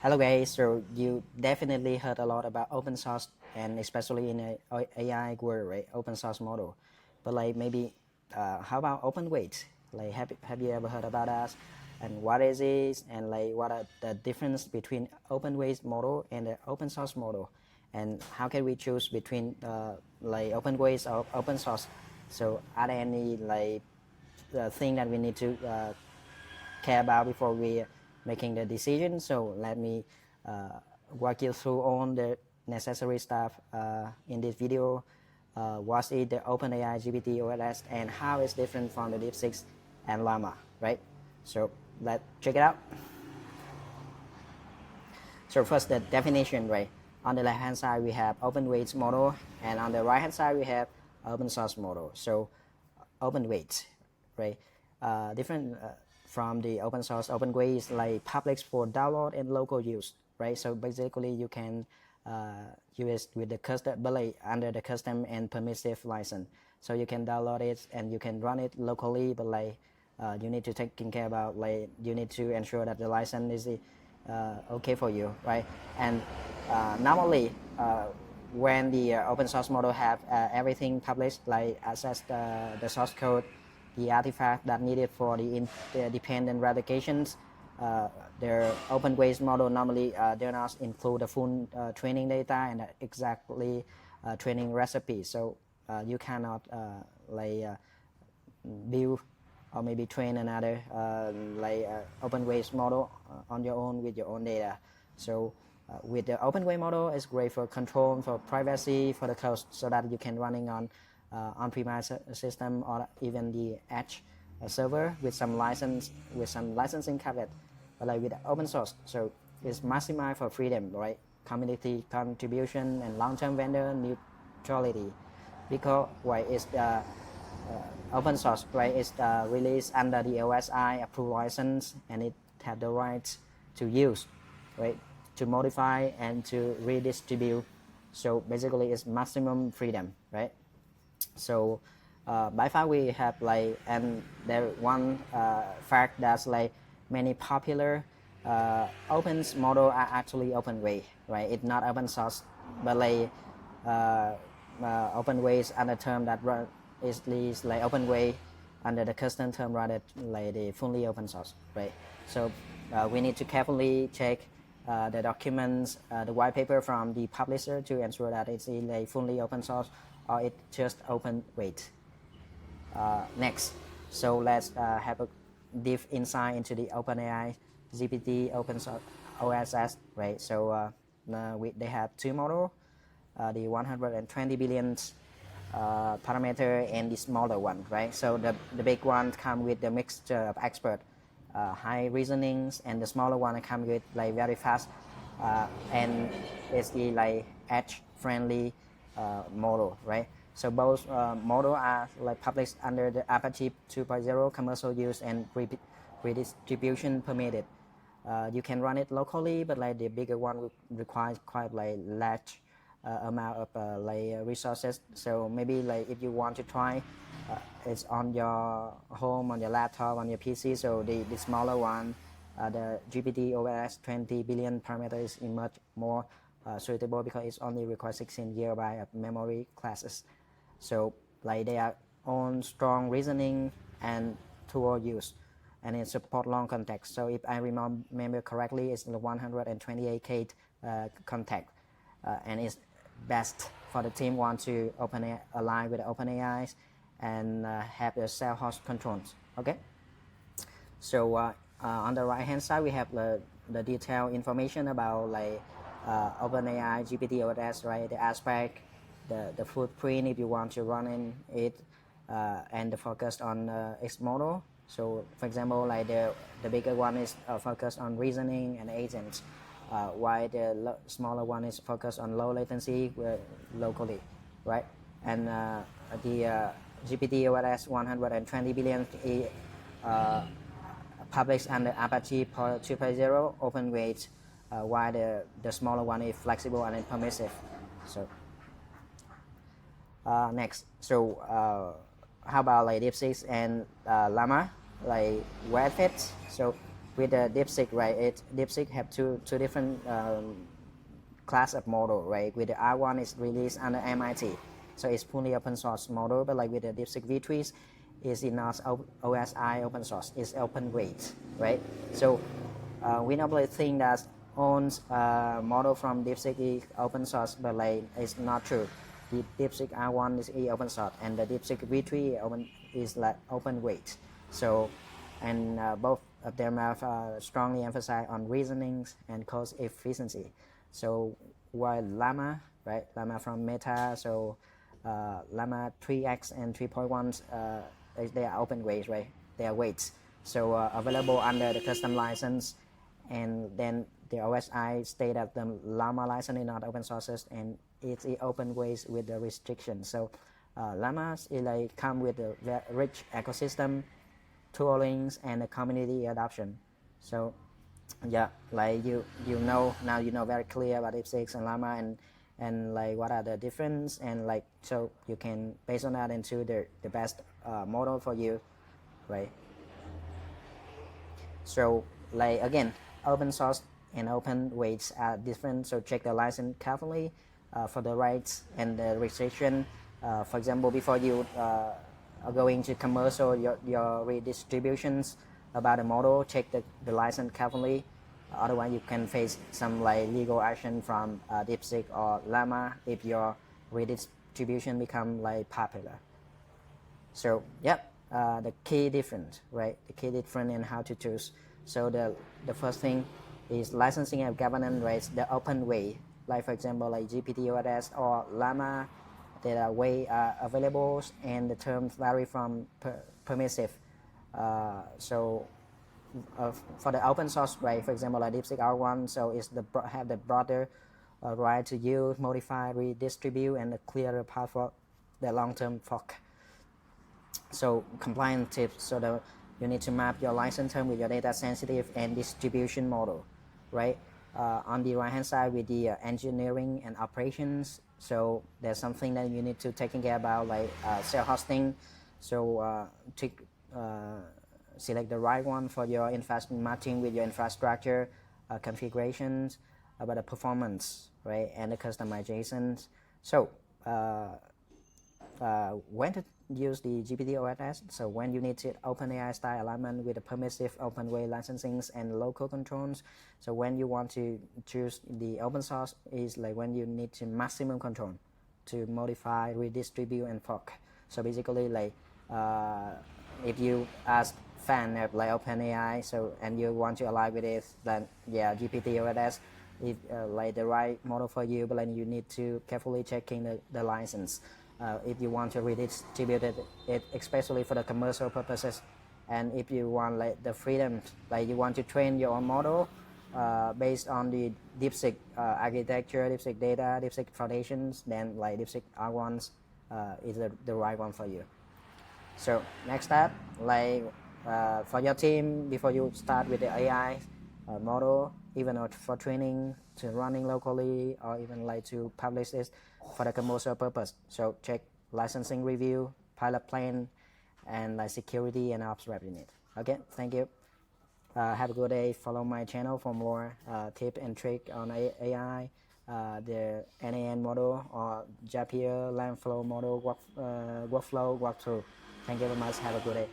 Hello guys, so you definitely heard a lot about open source and especially in a AI world, right? Open source model. But like maybe how about open weight? Like have you ever heard about that? And what is it? And like what are the difference between open weight model and the open source model? And how can we choose between like open weight or open source? So are there any like thing that we need to care about before we making the decision? So let me walk you through all the necessary stuff in this video. What is the OpenAI GPT-OSS and how it's different from the DeepSeek and Llama, right? So let's check it out. So first the definition, right? On the left hand side we have open weight model, and on the right hand side we have open source model. So open weight, right? Different from the open source. Open weight is like public for download and local use, right? So basically you can use with the custom, but like under the custom and permissive license. So you can download it and you can run it locally, but like you need to take care about, like you need to ensure that the license is okay for you, right? And normally when the open source model have everything published, like access the source code, the artifact that needed for the independent replications. Their open weight model normally do not include the full training data and exactly training recipe. So you cannot build or maybe train another open weight model on your own with your own data. So with the open weight model, it's great for control, for privacy, for the cost, so that you can running on on-premise system or even the edge server with some licensing covered. But like with open source, so it's maximized for freedom, right? Community contribution and long-term vendor neutrality, because why is the open source, right? It's released under the OSI approved license, and it have the right to use, right, to modify and to redistribute. So basically, it's maximum freedom, right? So by far we have like, and there one fact that's like many popular open model are actually open way, right? It's not open source, but like open way is another term that is like open way under the custom term rather like the fully open source, right? So we need to carefully check the documents, the white paper from the publisher to ensure that it's like fully open source or it's just open weight. Next, so let's have a deep insight into the OpenAI GPT open source OSS, right? So they have two models, the 120 billion parameter and the smaller one, right? So the big one come with the mixture of expert, high reasonings, and the smaller one come with like very fast and it's the like edge friendly model, right? So both model are like published under the Apache 2.0 commercial use and redistribution permitted. You can run it locally, but like the bigger one requires quite like large amount of resources. So maybe like if you want to try, it's on your home, on your laptop, on your PC. So the smaller one, the GPT-OSS 20 billion parameter is much more suitable because it only requires 16 GB of memory classes. So like they are on strong reasoning and tool use, and it support long context. So if I remember correctly, it's 128K context, and it's best for the team want to align with OpenAI and have the self-host controls. Okay. So on the right hand side we have the detailed information about like OpenAI GPT-OSS, right? The aspect, the footprint if you want to run in it, and the focus on its model. So for example, like the bigger one is focused on reasoning and agents, while the smaller one is focused on low latency locally, right? And the GPT-OSS 120 billion is published under Apache 2.0 open weight, while the smaller one is flexible and permissive. So next, so how about like DeepSeek and Llama, like where it fits? So with the DeepSeek, right? DeepSeek have two different class of model, right? With the R1 is released under MIT, so it's fully open source model. But like with the DeepSeek V3, is not OSI open source, it's open weight, right? So we normally think that own model from DeepSeek is open source, but like it's not true. The DeepSeek R1 is open source, and the DeepSeek V3 is like open weight. So, and both of them have strongly emphasized on reasonings and cost efficiency. So while Llama, right, Llama from Meta, so Llama 3x and 3.1, they are open weights, right? They are weights. So available under the custom license, and then the OSI state that the Llama license is not open sources, and it's open weights with the restrictions. So Llamas is like come with a very rich ecosystem, toolings, and the community adoption. So yeah, like you know now, you know very clear about DeepSeek and Llama, and like what are the difference, and like so you can based on that into the best model for you, right? So like again, open source and open weights are different, so check the license carefully for the rights and the restriction. For example, before you are going to commercial your redistributions about the model, check the license carefully. Otherwise, you can face some like legal action from DeepSeek or Llama if your redistribution become like popular. So yeah, the key difference, right? The key difference in how to choose. So the first thing is licensing and governance, right? The open way, like for example, like GPT-OSS or Llama, there are way available, and the terms vary from permissive. So for the open source, right? For example, like DeepSeek R1, so it's have the broader right to use, modify, redistribute, and a clearer path for the long-term fork. So compliance tips, so you need to map your license term with your data sensitive and distribution model, right? On the right hand side with the engineering and operations, so there's something that you need to take care about, like self-hosting. So select the right one for your matching with your infrastructure configurations, about the performance, right, and the customizations. So when to use the GPT-OSS, so when you need to OpenAI style alignment with the permissive open way licensings and local controls. So when you want to choose the open source is like when you need to maximum control to modify, redistribute, and fork. So basically like if you ask fan of like OpenAI, so and you want to align with it, then yeah, GPT-OSS is like the right model for you, but then you need to carefully checking the license. If you want to redistribute it, especially for the commercial purposes, and if you want like the freedom, like you want to train your own model based on the DeepSeek architecture, DeepSeek data, DeepSeek foundations, then like DeepSeek R1 is the right one for you. So next step, like for your team, before you start with the AI model, even for training, to running locally, or even like to publish this for the commercial purpose. So check licensing review, pilot plan, and like security and ops readiness. Okay, thank you. Have a good day. Follow my channel for more tip and trick on AI, the NAN model, or Zapier, Landflow model, workflow, walkthrough. Thank you very much. Have a good day.